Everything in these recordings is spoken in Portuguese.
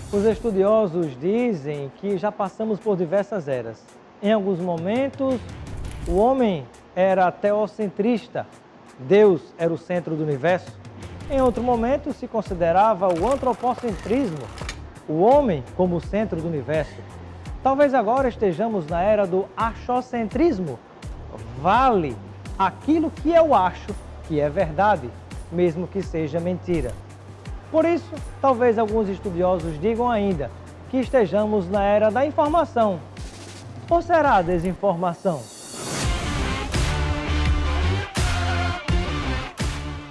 Os estudiosos dizem que já passamos por diversas eras. Em alguns momentos, o homem era teocentrista, Deus era o centro do universo. Em outro momento, se considerava o antropocentrismo, o homem como o centro do universo. Talvez agora estejamos na era do achocentrismo. Vale aquilo que eu acho que é verdade, mesmo que seja mentira. Por isso, talvez alguns estudiosos digam ainda que estejamos na era da informação. Ou será a desinformação?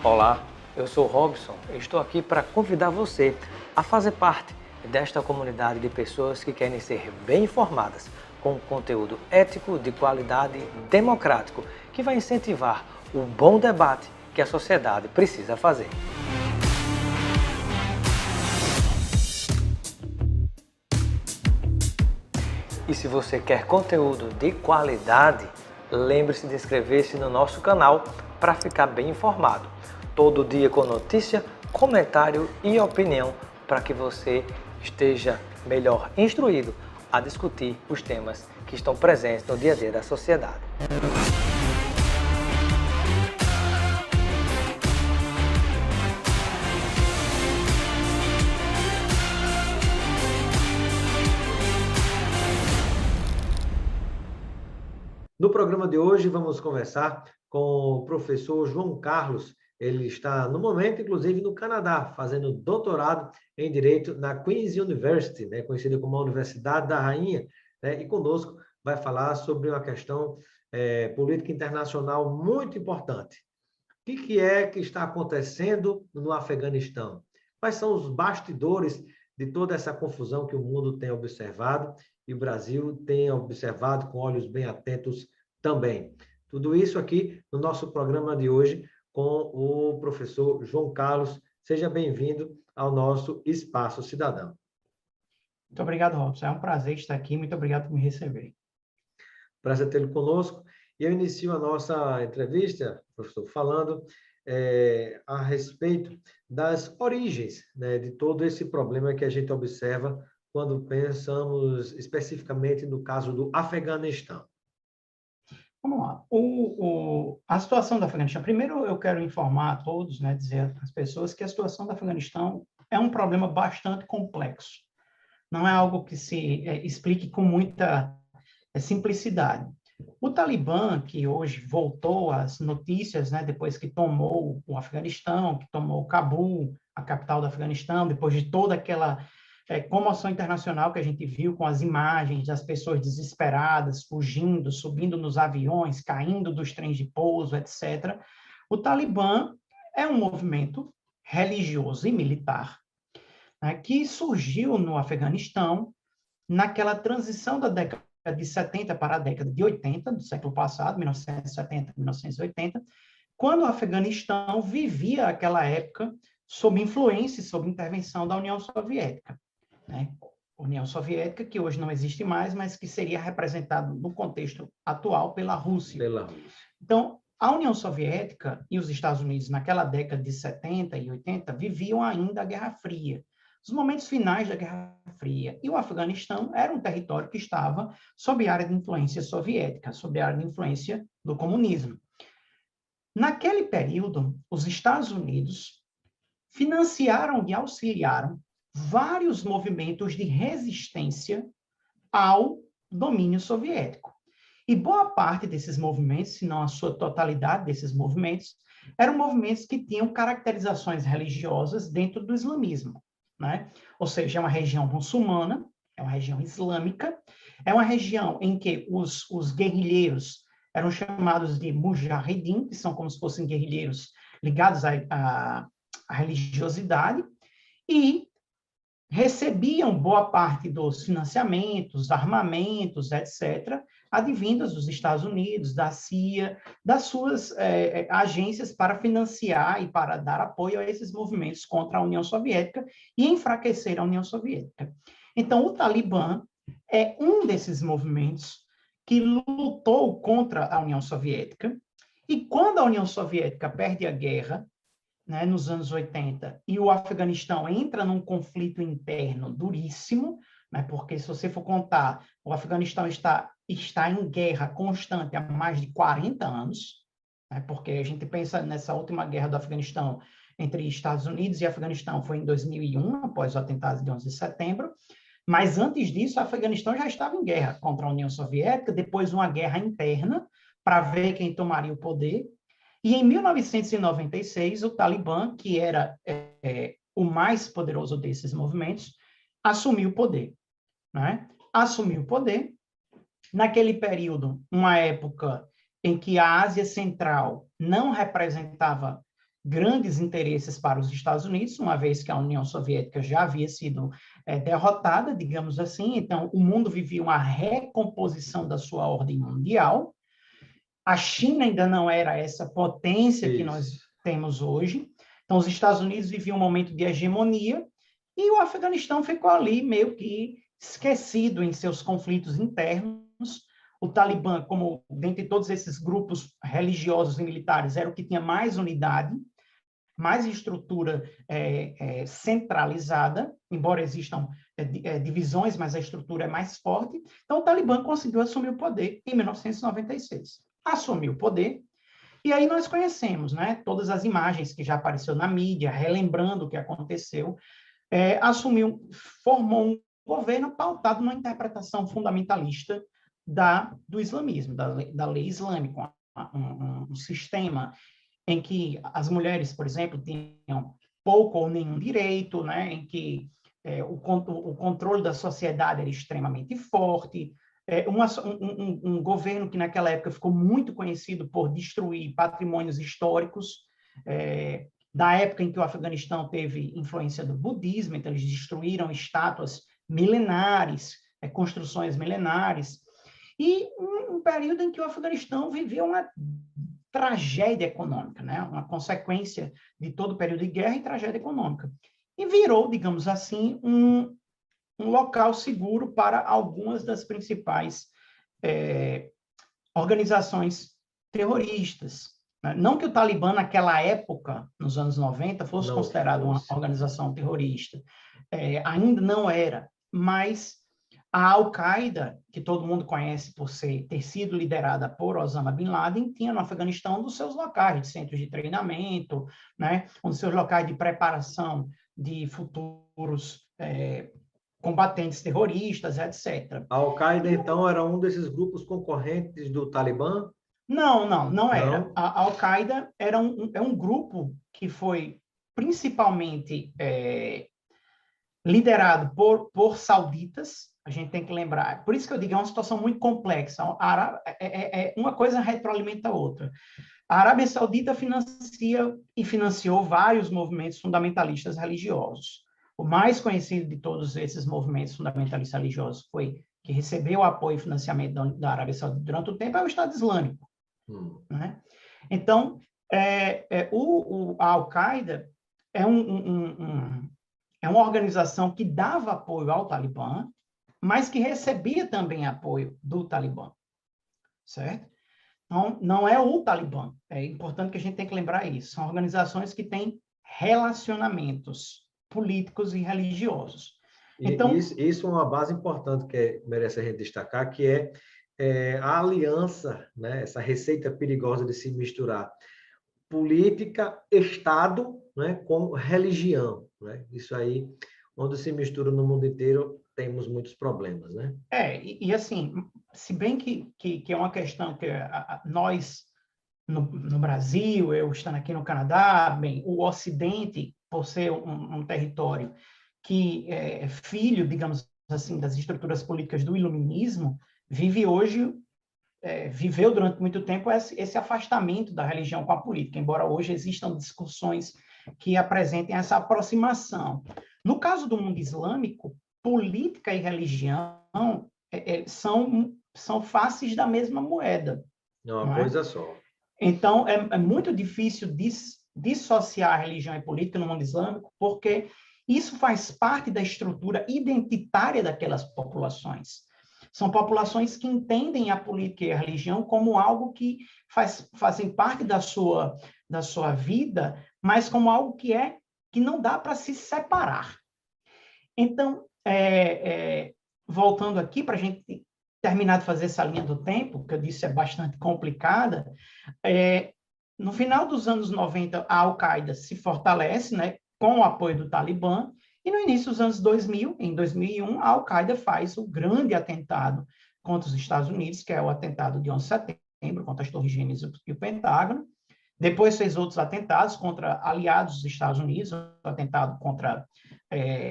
Olá, eu sou Robson e estou aqui para convidar você a fazer parte desta comunidade de pessoas que querem ser bem informadas, com conteúdo ético, de qualidade, democrático, que vai incentivar o bom debate que a sociedade precisa fazer. E se você quer conteúdo de qualidade, lembre-se de inscrever-se no nosso canal para ficar bem informado. Todo dia com notícia, comentário e opinião para que você esteja melhor instruído a discutir os temas que estão presentes no dia a dia da sociedade. No programa de hoje, vamos conversar com o professor João Carlos. Ele está, no momento, inclusive, no Canadá, fazendo doutorado em Direito na Queen's University, conhecida como a Universidade da Rainha, e conosco vai falar sobre uma questão política internacional muito importante. O que é que está acontecendo no Afeganistão? Quais são os bastidores de toda essa confusão que o mundo tem observado e o Brasil tem observado com olhos bem atentos também? Tudo isso aqui no nosso programa de hoje com o professor João Carlos. Seja bem-vindo ao nosso Espaço Cidadão. Muito obrigado, Robson. É um prazer estar aqui. Muito obrigado por me receber. Prazer tê-lo conosco. E eu inicio a nossa entrevista, professor, falando a respeito das origens, de todo esse problema que a gente observa quando pensamos especificamente no caso do Afeganistão. Vamos lá. A situação do Afeganistão. Primeiro, eu quero informar a todos, dizer às pessoas que a situação do Afeganistão é um problema bastante complexo. Não é algo que se explique com muita simplicidade. O Talibã, que hoje voltou às notícias, depois que tomou o Afeganistão, que tomou Cabul, a capital do Afeganistão, depois de toda aquela comoção internacional que a gente viu com as imagens das pessoas desesperadas, fugindo, subindo nos aviões, caindo dos trens de pouso, etc. O Talibã é um movimento religioso e militar que surgiu no Afeganistão naquela transição da década de 70 para a década de 80, do século passado, 1970, 1980, quando o Afeganistão vivia aquela época sob influência e sob intervenção da União Soviética. União Soviética, que hoje não existe mais, mas que seria representado no contexto atual pela Rússia. Então, a União Soviética e os Estados Unidos, naquela década de 70 e 80, viviam ainda a Guerra Fria, os momentos finais da Guerra Fria. E o Afeganistão era um território que estava sob a área de influência soviética, sob a área de influência do comunismo. Naquele período, os Estados Unidos financiaram e auxiliaram vários movimentos de resistência ao domínio soviético. E boa parte desses movimentos, se não a sua totalidade desses movimentos, eram movimentos que tinham caracterizações religiosas dentro do islamismo. Ou seja, é uma região muçulmana, é uma região islâmica, é uma região em que os guerrilheiros eram chamados de mujahidin, que são como se fossem guerrilheiros ligados à religiosidade, e recebiam boa parte dos financiamentos, armamentos, etc., advindas dos Estados Unidos, da CIA, das suas agências para financiar e para dar apoio a esses movimentos contra a União Soviética e enfraquecer a União Soviética. Então, o Talibã é um desses movimentos que lutou contra a União Soviética, e quando a União Soviética perde a guerra, né, nos anos 80, e o Afeganistão entra num conflito interno duríssimo, né, porque se você for contar, o Afeganistão está em guerra constante há mais de 40 anos, né, porque a gente pensa nessa última guerra do Afeganistão entre Estados Unidos e Afeganistão foi em 2001, após o atentado de 11 de setembro, mas antes disso, o Afeganistão já estava em guerra contra a União Soviética, depois uma guerra interna para ver quem tomaria o poder. E em 1996, o Talibã, que era o mais poderoso desses movimentos, assumiu o poder. Né? Assumiu o poder. Naquele período, uma época em que a Ásia Central não representava grandes interesses para os Estados Unidos, uma vez que a União Soviética já havia sido derrotada, digamos assim. Então, o mundo vivia uma recomposição da sua ordem mundial. A China ainda não era essa potência que nós temos hoje. Então, os Estados Unidos viviam um momento de hegemonia e o Afeganistão ficou ali meio que esquecido em seus conflitos internos. O Talibã, como dentre todos esses grupos religiosos e militares, era o que tinha mais unidade, mais estrutura centralizada, embora existam divisões, mas a estrutura é mais forte. Então, o Talibã conseguiu assumir o poder em 1996. Assumiu o poder, e aí nós conhecemos, né, todas as imagens que já apareceu na mídia, relembrando o que aconteceu, formou um governo pautado numa interpretação fundamentalista do islamismo, da lei islâmica, um sistema em que as mulheres, por exemplo, tinham pouco ou nenhum direito, né, em que o controle da sociedade era extremamente forte, um governo que naquela época ficou muito conhecido por destruir patrimônios históricos, da época em que o Afeganistão teve influência do budismo, então eles destruíram estátuas milenares, construções milenares, e um período em que o Afeganistão vivia uma tragédia econômica, né? Uma consequência de todo o período de guerra e tragédia econômica. E virou, digamos assim, um local seguro para algumas das principais organizações terroristas. Né? Não que o Talibã, naquela época, nos anos 90, fosse considerado uma organização terrorista. Ainda não era, mas a Al-Qaeda, que todo mundo conhece por ter sido liderada por Osama Bin Laden, tinha no Afeganistão um dos seus locais de centros de treinamento, né? Um dos seus locais de preparação de futuros combatentes terroristas, etc. A Al-Qaeda, então, era um desses grupos concorrentes do Talibã? Não era. A Al-Qaeda era um grupo que foi principalmente liderado por sauditas. A gente tem que lembrar. Por isso que eu digo, é uma situação muito complexa. Uma coisa retroalimenta a outra. A Arábia Saudita financia e financiou vários movimentos fundamentalistas religiosos. O mais conhecido de todos esses movimentos fundamentalistas religiosos que recebeu apoio e financiamento da Arábia Saudita durante o tempo é o Estado Islâmico. Né? Então, a Al-Qaeda é uma organização que dava apoio ao Talibã, mas que recebia também apoio do Talibã, certo? Então, não é o Talibã. É importante que a gente tenha que lembrar isso. São organizações que têm relacionamentos políticos e religiosos. Então, isso é uma base importante que merece a gente destacar, que é a aliança, né? Essa receita perigosa de se misturar política, Estado, né? Com religião. Né? Isso aí, onde se mistura no mundo inteiro, temos muitos problemas, né? E assim, se bem que é uma questão que nós, no Brasil, eu estando aqui no Canadá, bem, o Ocidente, por ser um território que é filho, digamos assim, das estruturas políticas do iluminismo, viveu durante muito tempo esse afastamento da religião com a política, embora hoje existam discussões que apresentem essa aproximação. No caso do mundo islâmico, política e religião são faces da mesma moeda. É uma coisa só. Então, é muito difícil dissociar a religião e política no mundo islâmico, porque isso faz parte da estrutura identitária daquelas populações. São populações que entendem a política e a religião como algo que fazem parte da sua vida, mas como algo que não dá para se separar. Então, voltando aqui, para a gente terminar de fazer essa linha do tempo, que eu disse é bastante complicada, no final dos anos 90, a Al-Qaeda se fortalece, né, com o apoio do Talibã, e no início dos anos 2000, em 2001, a Al-Qaeda faz o grande atentado contra os Estados Unidos, que é o atentado de 11 de setembro, contra as Torres Gêmeas e o Pentágono. Depois fez outros atentados contra aliados dos Estados Unidos, o atentado contra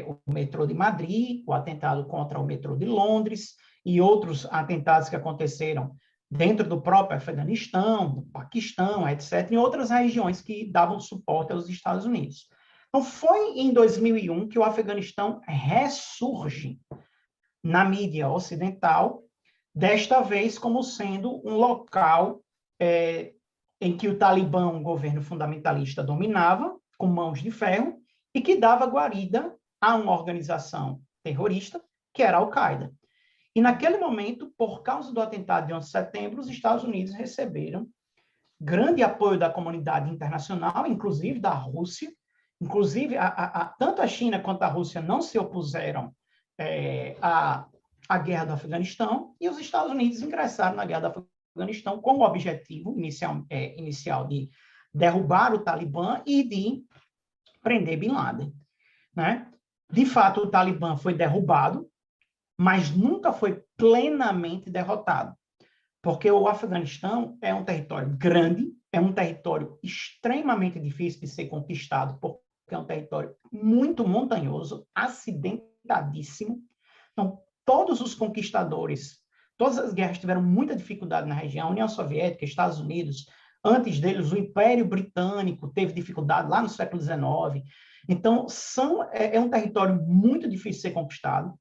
o metrô de Madrid, o atentado contra o metrô de Londres, e outros atentados que aconteceram dentro do próprio Afeganistão, do Paquistão, etc., em outras regiões que davam suporte aos Estados Unidos. Então, foi em 2001 que o Afeganistão ressurge na mídia ocidental, desta vez como sendo um local em que o Talibã, um governo fundamentalista, dominava, com mãos de ferro, e que dava guarida a uma organização terrorista, que era a Al-Qaeda. E naquele momento, por causa do atentado de 11 de setembro, os Estados Unidos receberam grande apoio da comunidade internacional, inclusive da Rússia. Inclusive, tanto a China quanto a Rússia não se opuseram à guerra do Afeganistão, e os Estados Unidos ingressaram na guerra do Afeganistão com o objetivo inicial de derrubar o Talibã e de prender Bin Laden, né? De fato, o Talibã foi derrubado, mas nunca foi plenamente derrotado, porque o Afeganistão é um território grande, é um território extremamente difícil de ser conquistado, porque é um território muito montanhoso, acidentadíssimo. Então, todos os conquistadores, todas as guerras tiveram muita dificuldade na região, a União Soviética, Estados Unidos, antes deles, o Império Britânico teve dificuldade lá no século XIX. Então, é um território muito difícil de ser conquistado.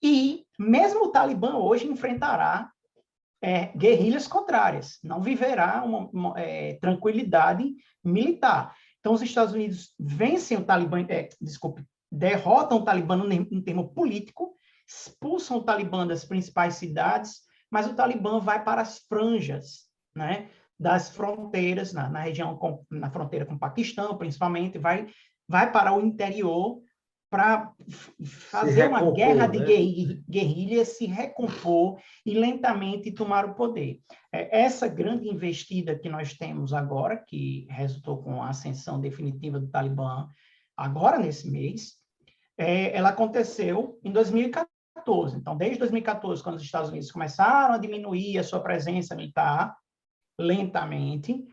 E mesmo o Talibã hoje enfrentará guerrilhas contrárias, não viverá uma tranquilidade militar. Então, os Estados Unidos vencem o Talibã, derrotam o Talibã no termo político, expulsam o Talibã das principais cidades, mas o Talibã vai para as franjas, né, das fronteiras, na região, na fronteira com o Paquistão, principalmente, vai para o interior, para fazer uma guerra de guerrilha, se recompor e lentamente tomar o poder. Essa grande investida que nós temos agora, que resultou com a ascensão definitiva do Talibã, agora nesse mês, ela aconteceu em 2014. Então, desde 2014, quando os Estados Unidos começaram a diminuir a sua presença militar, lentamente,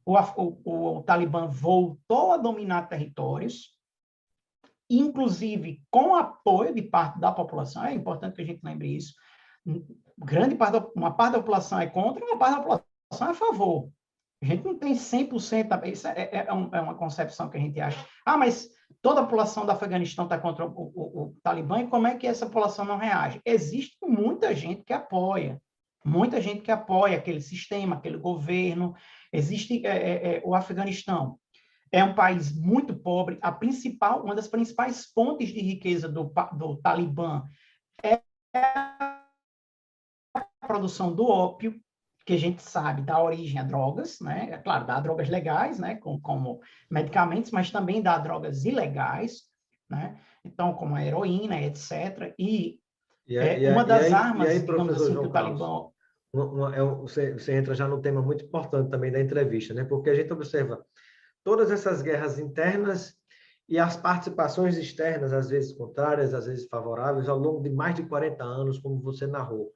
o Talibã voltou a dominar territórios, inclusive com apoio de parte da população. É importante que a gente lembre isso. Uma parte da população é contra, uma parte da população é a favor. A gente não tem 100%, isso é uma concepção que a gente acha. Mas toda a população do Afeganistão está contra o Talibã, e como é que essa população não reage? Existe muita gente que apoia aquele sistema, aquele governo. Existe o Afeganistão. É um país muito pobre. Uma das principais fontes de riqueza do Talibã é a produção do ópio, que a gente sabe dá origem a drogas, né? É claro, dá drogas legais, né? Como medicamentos, mas também dá drogas ilegais, né? Então, como a heroína, etc. Uma das armas, digamos assim, que o Talibã... Você entra já num tema muito importante também da entrevista, né? Porque a gente observa todas essas guerras internas e as participações externas, às vezes contrárias, às vezes favoráveis, ao longo de mais de 40 anos, como você narrou.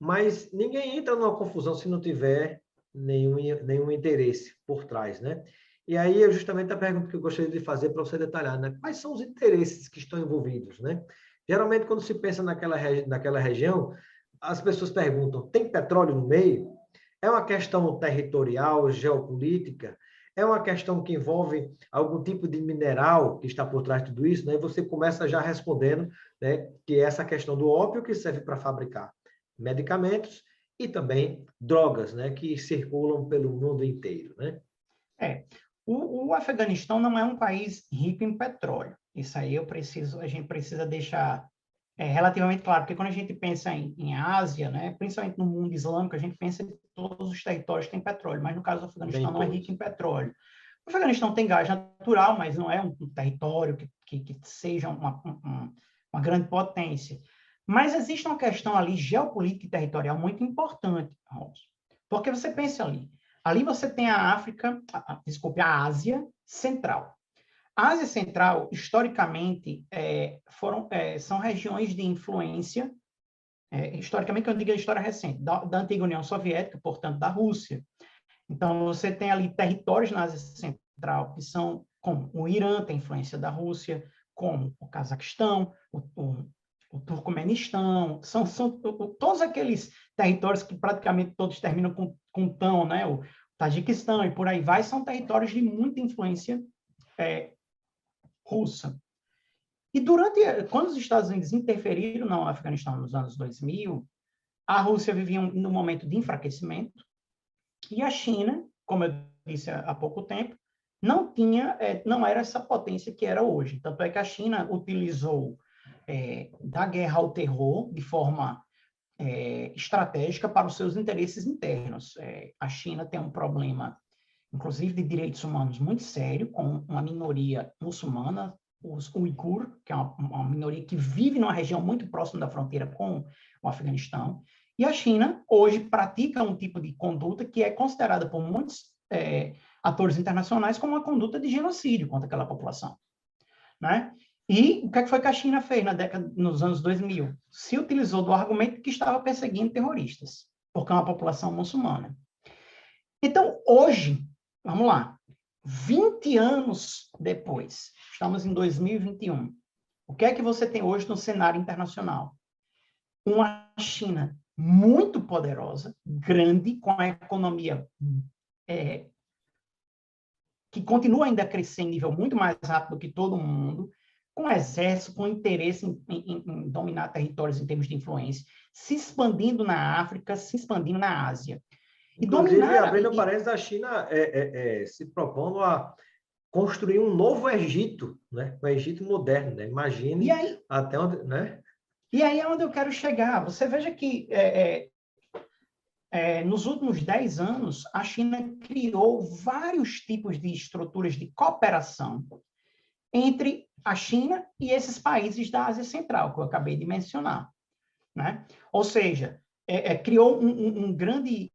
Mas ninguém entra numa confusão se não tiver nenhum interesse por trás, né? E aí é justamente a pergunta que eu gostaria de fazer para você detalhar, né? Quais são os interesses que estão envolvidos, né? Geralmente, quando se pensa naquela região, as pessoas perguntam, tem petróleo no meio? É uma questão territorial, geopolítica? É uma questão que envolve algum tipo de mineral que está por trás de tudo isso, né? E você começa já respondendo, né, que é essa questão do ópio que serve para fabricar medicamentos e também drogas, né, que circulam pelo mundo inteiro, né? O Afeganistão não é um país rico em petróleo. Isso aí a gente precisa deixar relativamente claro, porque quando a gente pensa em Ásia, né, principalmente no mundo islâmico, a gente pensa em todos os territórios que têm petróleo, mas no caso do Afeganistão não é rico em petróleo. O Afeganistão tem gás natural, mas não é um território que seja uma grande potência. Mas existe uma questão ali geopolítica e territorial muito importante, Robson. Porque você pensa ali você tem a África, desculpe, a Ásia Central. A Ásia Central, historicamente, são regiões de influência, historicamente, que eu digo a história recente, da antiga União Soviética, portanto, da Rússia. Então, você tem ali territórios na Ásia Central que são, como o Irã, tem influência da Rússia, como o Cazaquistão, o Turcomenistão, são todos aqueles territórios que praticamente todos terminam com tão, né? O Tajiquistão e por aí vai, são territórios de muita influência russa. E quando os Estados Unidos interferiram no Afeganistão nos anos 2000, a Rússia vivia num momento de enfraquecimento e a China, como eu disse há pouco tempo, não era essa potência que era hoje. Tanto é que a China utilizou da guerra ao terror de forma estratégica para os seus interesses internos. A China tem um problema, inclusive, de direitos humanos muito sério, com uma minoria muçulmana, os uigur, que é uma minoria que vive numa região muito próxima da fronteira com o Afeganistão. E a China, hoje, pratica um tipo de conduta que é considerada por muitos atores internacionais como uma conduta de genocídio contra aquela população, né? E o que foi que a China fez nos anos 2000? Se utilizou do argumento que estava perseguindo terroristas, porque é uma população muçulmana. Então, hoje, vamos lá, 20 anos depois, estamos em 2021, o que é que você tem hoje no cenário internacional? Uma China muito poderosa, grande, com a economia que continua ainda a crescer em nível muito mais rápido que todo mundo, com exército, com interesse em dominar territórios em termos de influência, se expandindo na África, se expandindo na Ásia. Inclusive, abrindo parênteses, a China se propondo a construir um novo Egito, né? O Egito moderno, né? Imagine até onde, né? E aí é onde eu quero chegar. Você veja que nos últimos 10 anos, a China criou vários tipos de estruturas de cooperação entre a China e esses países da Ásia Central, que eu acabei de mencionar, né? Ou seja, criou um grande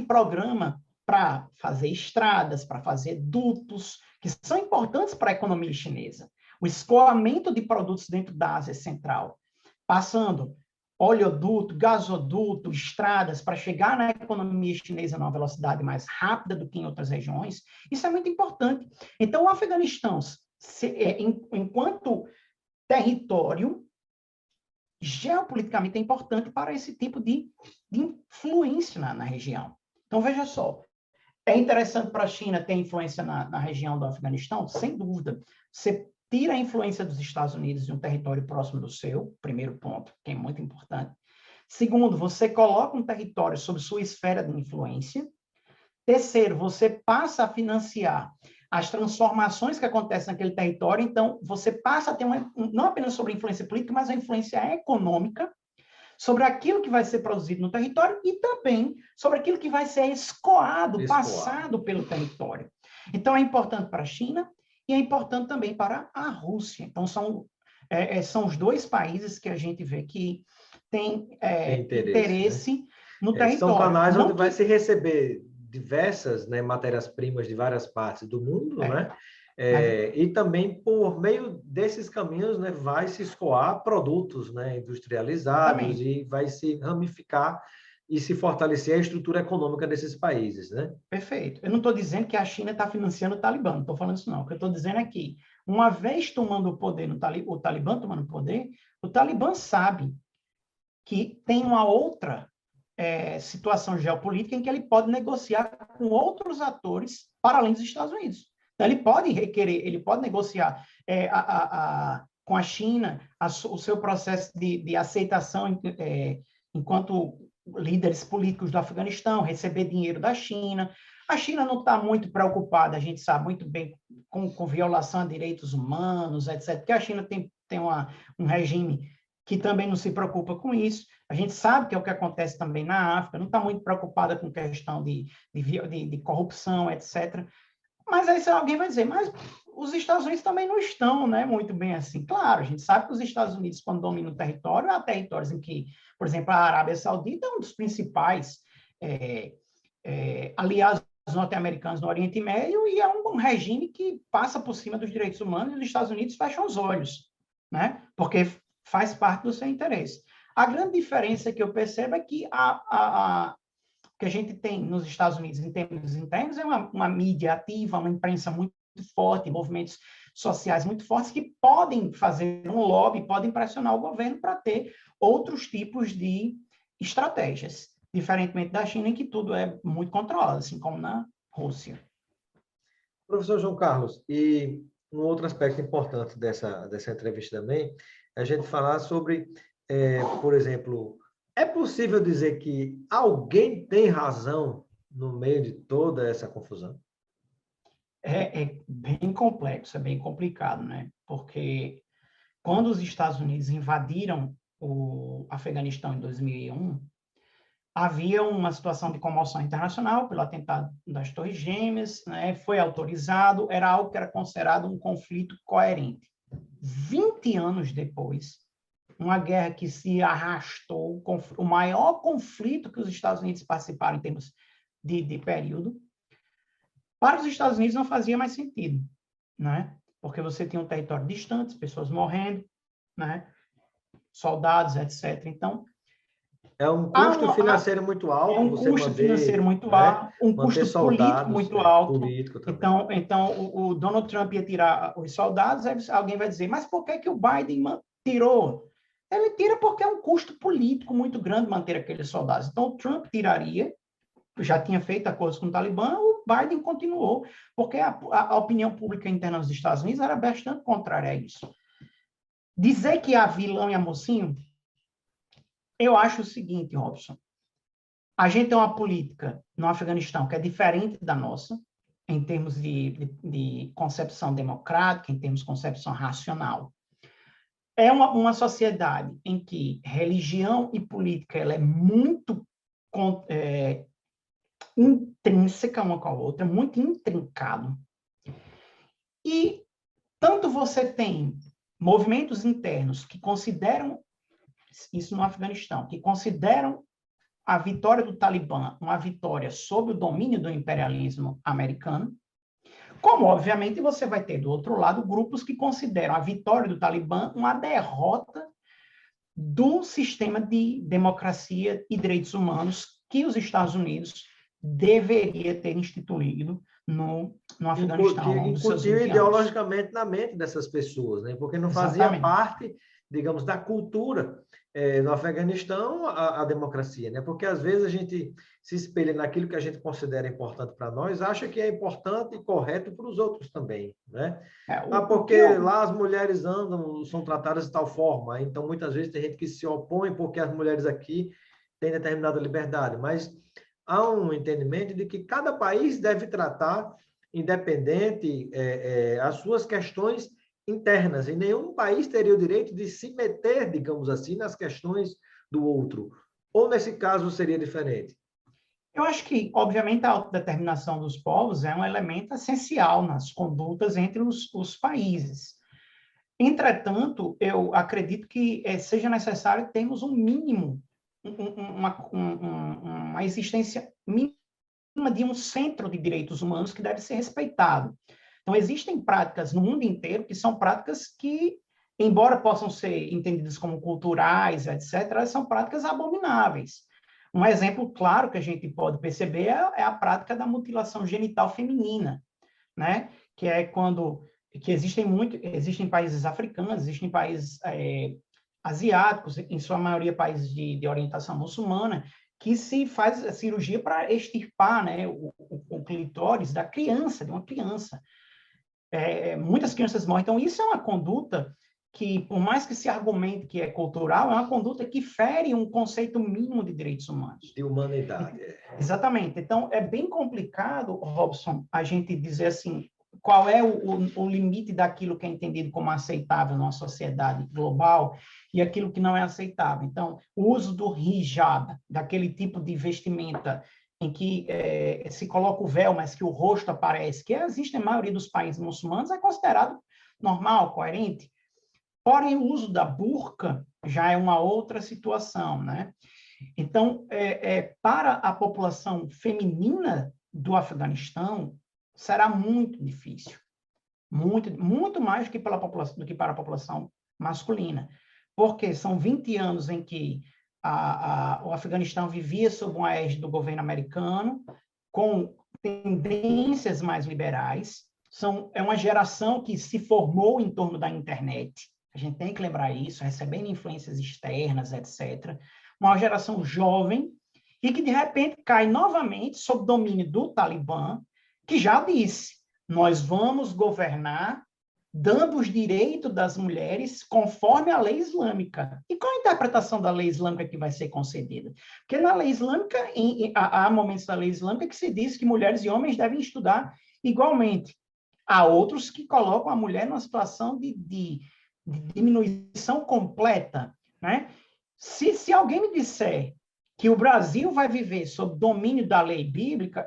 programa para fazer estradas, para fazer dutos, que são importantes para a economia chinesa. O escoamento de produtos dentro da Ásia Central, passando oleoduto, gasoduto, estradas, para chegar na economia chinesa numa velocidade mais rápida do que em outras regiões, isso é muito importante. Então, o Afeganistão, enquanto território, geopoliticamente é importante para esse tipo de influência na região. Então, veja só, é interessante para a China ter influência na região do Afeganistão? Sem dúvida. Você tira a influência dos Estados Unidos de um território próximo do seu, primeiro ponto, que é muito importante. Segundo, você coloca um território sob sua esfera de influência. Terceiro, você passa a financiar as transformações que acontecem naquele território, então você passa a ter não apenas sobre influência política, mas a influência econômica sobre aquilo que vai ser produzido no território e também sobre aquilo que vai ser escoado, passado pelo território. Então, é importante para a China e é importante também para a Rússia. Então, são os dois países que a gente vê que tem interesse, né? No território. São canais onde vai se receber diversas, né, matérias-primas de várias partes do mundo, né? E também, por meio desses caminhos, né, vai se escoar produtos, né, industrializados, exatamente. E vai se ramificar e se fortalecer a estrutura econômica desses países, né? Perfeito. Eu não estou dizendo que a China está financiando o Talibã, não estou falando isso não. O que eu estou dizendo é que, uma vez tomando o poder, o Talibã tomando o poder, o Talibã sabe que tem uma outra situação geopolítica em que ele pode negociar com outros atores para além dos Estados Unidos. Então, ele pode requerer, ele pode negociar com a China o seu processo de aceitação enquanto líderes políticos do Afeganistão, receber dinheiro da China. A China não está muito preocupada, a gente sabe muito bem, com violação a direitos humanos, etc., porque a China tem um regime que também não se preocupa com isso. A gente sabe que é o que acontece também na África, não está muito preocupada com questão de corrupção, etc. Mas aí alguém vai dizer, mas os Estados Unidos também não estão, né, muito bem assim. Claro, a gente sabe que os Estados Unidos, quando dominam o território, há territórios em que, por exemplo, a Arábia Saudita é um dos principais aliados norte-americanos no Oriente Médio e é um regime que passa por cima dos direitos humanos e os Estados Unidos fecham os olhos, né, porque faz parte do seu interesse. A grande diferença que eu percebo é que que a gente tem nos Estados Unidos em termos internos é uma mídia ativa, uma imprensa muito forte, movimentos sociais muito fortes que podem fazer um lobby, podem pressionar o governo para ter outros tipos de estratégias, diferentemente da China, em que tudo é muito controlado, assim como na Rússia. Professor João Carlos, e um outro aspecto importante dessa entrevista também, é a gente falar sobre, por exemplo, é possível dizer que alguém tem razão no meio de toda essa confusão? É bem complexo, é bem complicado, né? Porque quando os Estados Unidos invadiram o Afeganistão em 2001, havia uma situação de comoção internacional pelo atentado das Torres Gêmeas, né? Foi autorizado, era algo que era considerado um conflito coerente. 20 anos depois, uma guerra que se arrastou, o maior conflito que os Estados Unidos participaram em termos de período, para os Estados Unidos não fazia mais sentido, né? Porque você tinha um território distante, pessoas morrendo, né? Soldados, etc. Então, é um custo financeiro muito alto, um você custo financeiro manter, muito né, alto, um manter custo político soldados, muito alto. político também. Então o Donald Trump ia tirar os soldados, aí alguém vai dizer, mas por que o Biden tirou? Ele tira porque é um custo político muito grande manter aqueles soldados. Então, o Trump tiraria, já tinha feito acordos com o Talibã, o Biden continuou, porque a opinião pública interna dos Estados Unidos era bastante contrária a isso. Dizer que há vilão e há mocinho, eu acho o seguinte, Robson, a gente tem uma política no Afeganistão que é diferente da nossa, em termos de concepção democrática, em termos de concepção racional. É uma sociedade em que religião e política ela é muito intrínseca uma com a outra, muito intrincado. E tanto você tem movimentos internos que consideram, isso no Afeganistão, que consideram a vitória do Talibã uma vitória sob o domínio do imperialismo americano, como, obviamente, você vai ter, do outro lado, grupos que consideram a vitória do Talibã uma derrota do sistema de democracia e direitos humanos que os Estados Unidos deveria ter instituído no Afeganistão, ao longo dos seus 20 anos. Ideologicamente na mente dessas pessoas, né? Porque não fazia parte, digamos, da cultura no Afeganistão a democracia, né? Porque às vezes a gente se espelha naquilo que a gente considera importante para nós, acha que é importante e correto para os outros também, né? Porque lá as mulheres andam, são tratadas de tal forma, então muitas vezes tem gente que se opõe porque as mulheres aqui têm determinada liberdade, mas há um entendimento de que cada país deve tratar independente as suas questões internas, e nenhum país teria o direito de se meter, digamos assim, nas questões do outro. Ou, nesse caso, seria diferente? Eu acho que, obviamente, a autodeterminação dos povos é um elemento essencial nas condutas entre os países. Entretanto, eu acredito que seja necessário termos um mínimo, uma existência mínima de um centro de direitos humanos que deve ser respeitado. Então, existem práticas no mundo inteiro que são práticas que, embora possam ser entendidas como culturais, etc., elas são práticas abomináveis. Um exemplo claro que a gente pode perceber é a prática da mutilação genital feminina, né? Que é que existem países africanos, existem países asiáticos, em sua maioria países de orientação muçulmana, que se faz a cirurgia para extirpar, né, o clitóris da criança, de uma criança. Muitas crianças morrem. Então, isso é uma conduta que, por mais que se argumente que é cultural, é uma conduta que fere um conceito mínimo de direitos humanos. De humanidade. Exatamente. Então, é bem complicado, Robson, a gente dizer assim, qual é o limite daquilo que é entendido como aceitável numa sociedade global e aquilo que não é aceitável. Então, o uso do hijab, daquele tipo de vestimenta em que se coloca o véu, mas que o rosto aparece, que existe na maioria dos países muçulmanos, é considerado normal, coerente. Porém, o uso da burca já é uma outra situação, né? Então, para a população feminina do Afeganistão, será muito difícil, muito mais do que para a população masculina, porque são 20 anos em que o Afeganistão vivia sob uma égide do governo americano, com tendências mais liberais. É uma geração que se formou em torno da internet. A gente tem que lembrar isso, recebendo influências externas, etc. Uma geração jovem e que, de repente, cai novamente sob domínio do Talibã, que já disse: nós vamos governar dando os direitos das mulheres conforme a lei islâmica. E qual a interpretação da lei islâmica que vai ser concedida? Porque na lei islâmica, há momentos da lei islâmica que se diz que mulheres e homens devem estudar igualmente. Há outros que colocam a mulher numa situação de diminuição completa, né? Se alguém me disser que o Brasil vai viver sob domínio da lei bíblica,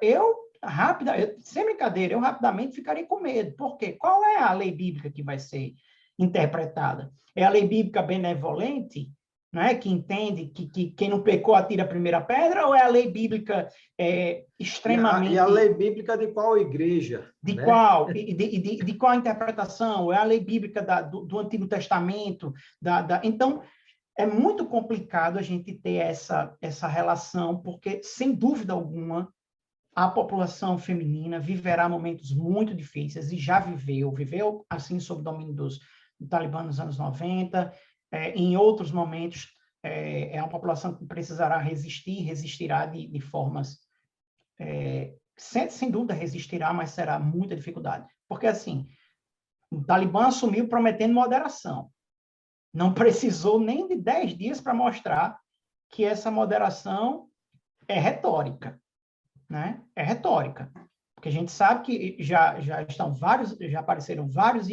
sem brincadeira, eu rapidamente ficaria com medo. Por quê? Qual é a lei bíblica que vai ser interpretada? É a lei bíblica benevolente, né? Que entende que quem não pecou atira a primeira pedra, ou é a lei bíblica extremamente... E a lei bíblica de qual igreja? De qual? De qual interpretação? É a lei bíblica do Antigo Testamento? Então, é muito complicado a gente ter essa relação, porque, sem dúvida alguma, a população feminina viverá momentos muito difíceis, e já viveu assim, sob o domínio do Talibã nos anos 90, em outros momentos, é uma população que precisará resistirá de formas... sem dúvida resistirá, mas será muita dificuldade. Porque, assim, o Talibã assumiu prometendo moderação. Não precisou nem de 10 dias para mostrar que essa moderação é retórica, né? É retórica. Porque a gente sabe que já apareceram vários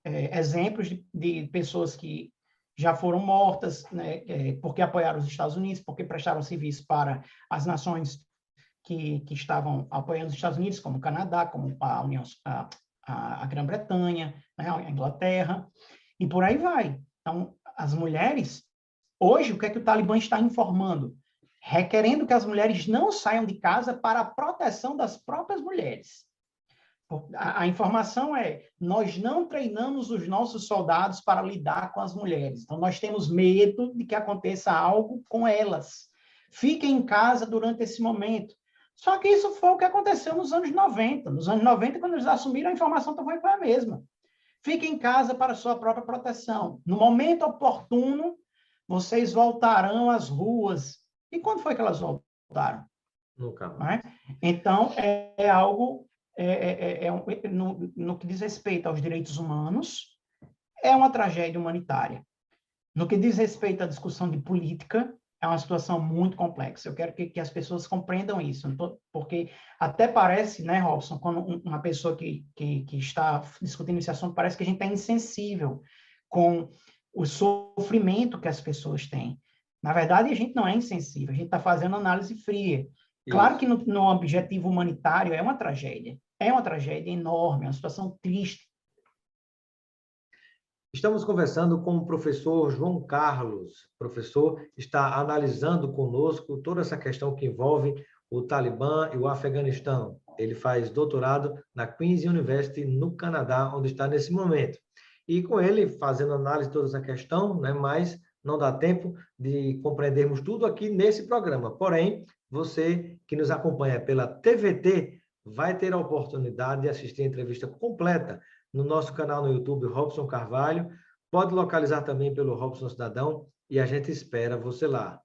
exemplos de pessoas que já foram mortas, né, porque apoiaram os Estados Unidos, porque prestaram serviço para as nações que estavam apoiando os Estados Unidos, como o Canadá, como a Grã-Bretanha, né, a Inglaterra, e por aí vai. Então, as mulheres, hoje, o que é que o Talibã está informando? Requerendo que as mulheres não saiam de casa para a proteção das próprias mulheres. A informação é: nós não treinamos os nossos soldados para lidar com as mulheres. Então, nós temos medo de que aconteça algo com elas. Fiquem em casa durante esse momento. Só que isso foi o que aconteceu nos anos 90. Nos anos 90, quando eles assumiram, a informação também foi a mesma. Fiquem em casa para a sua própria proteção. No momento oportuno, vocês voltarão às ruas. E quando foi que elas voltaram? Nunca mais. Então, é algo... no que diz respeito aos direitos humanos, é uma tragédia humanitária. No que diz respeito à discussão de política, é uma situação muito complexa. Eu quero que as pessoas compreendam isso, porque até parece, né, Robson, quando uma pessoa que está discutindo esse assunto, parece que a gente é insensível com o sofrimento que as pessoas têm. Na verdade, a gente não é insensível, a gente está fazendo análise fria. Claro que no objetivo humanitário é uma tragédia enorme, é uma situação triste. Estamos conversando com o professor João Carlos. O professor está analisando conosco toda essa questão que envolve o Talibã e o Afeganistão. Ele faz doutorado na Queen's University, no Canadá, onde está nesse momento. E com ele, fazendo análise de toda essa questão, né, mas não dá tempo de compreendermos tudo aqui nesse programa. Porém, você que nos acompanha pela TVT vai ter a oportunidade de assistir a entrevista completa no nosso canal no YouTube, Robson Carvalho. Pode localizar também pelo Robson Cidadão e a gente espera você lá.